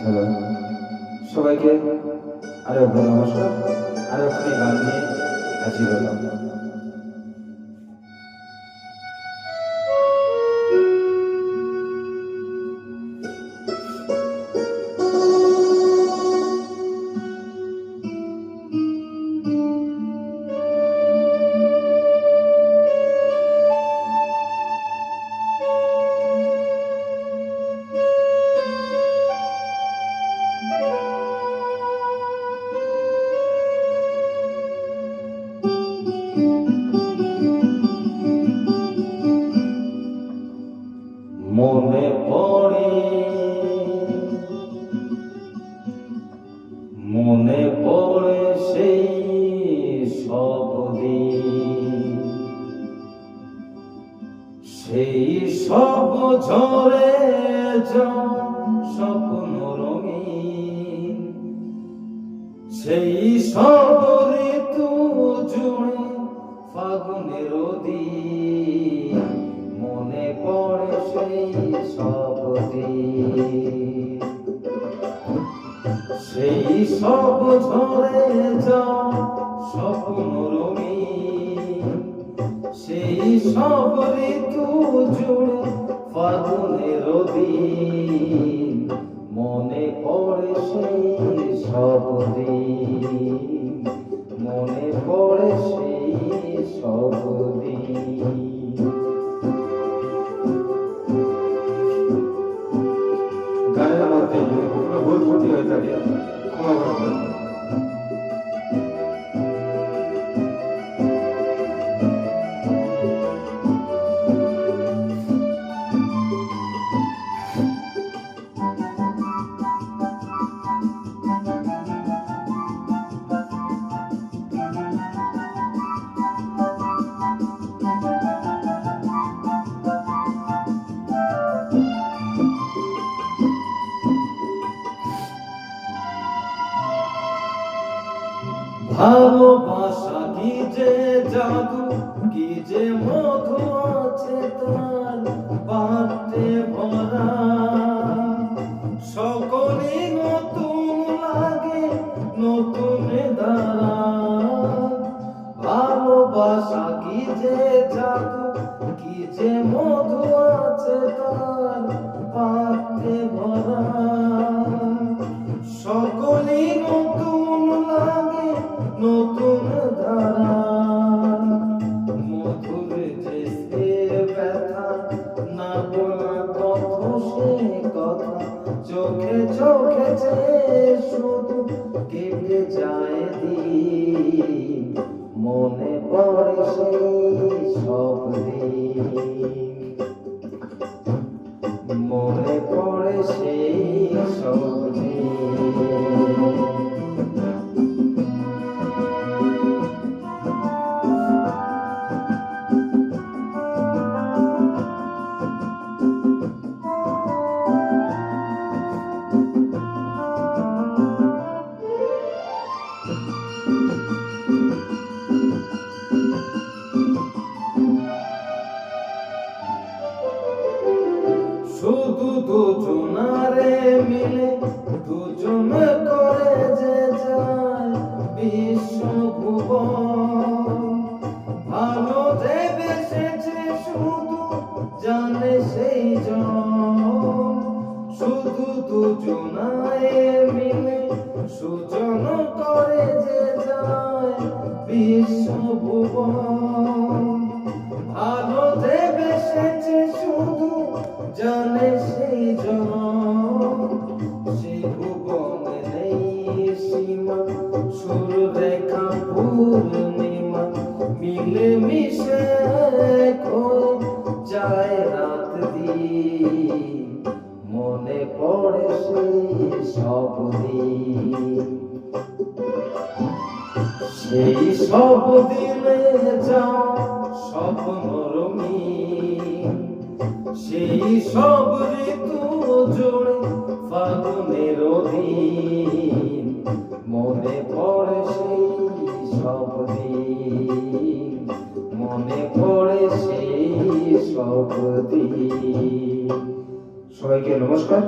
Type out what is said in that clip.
Hello, সবাইকে আরো একবার নমস্কার। আরো একটি গান নিয়ে হাজির হলাম। মনে পড়ে মনে পড়ে সেই সব দিন, সেই সব ঝরে যাওয়া স্বপ্ন রঙিন, সেই সব ঋতু জুড়ে ফাগুনের দিন। মনে পড়ে সেই সব দিন, সেই সব ঝরে যাওয়া স্বপ্ন রঙিন, সেই সব ঋতু জুড়ে ফাগুনের দিন। মনে পড়ে সেই সব দিন, মনে পড়ে সেই সব দিন। গানের মধ্যে কোনো ভুল ত্রুটি হয়ে থাকে ক্ষমা করবেন। ভালোবাসা কি যে জাদু, কি যে মধু আছে তার বাতে ভরা। সকলে নতুন লাগে নতুন ধারা। ভালোবাসা কি যে জাদু, কি যে মধু আছে তার বাতে ভরা। সকলে নতুন লাগে নতুন ধারা। মধুর যে সে ব্যথা, না বলা কত সে কথা, চোখে চোখে যে শুধু কেটে যায় দিন। মনে পড়ে সেই সব দিন, মনে পড়ে সেই সব দিন। শুধু দুজনারে মিলে দুজন করে যে যায় বিশ্বভুবন। ভালো যে বেসেছে শুধু জানে সেই জন। শুধু দুজনারে মিলে সুজন করে যে যায় বিশ্বভুবন। ভালো যে বেসেছে শুধু জানে সেই জন। সে ভুবনে নেই সীমা, সুর রেখা পূর্ণিমা, মিলে মিশে যায় রাত দিন। মনে পড়ে সেই সব দিন, সেই সব দিনে যাও স্বপ্ন রঙিন, সেই সব ঋতু জুড়ে ফাগুনের দিন। মনে পড়ে সেই সব দিন, মনে পড়ে সেই সব দিন। সবাইকে নমস্কার।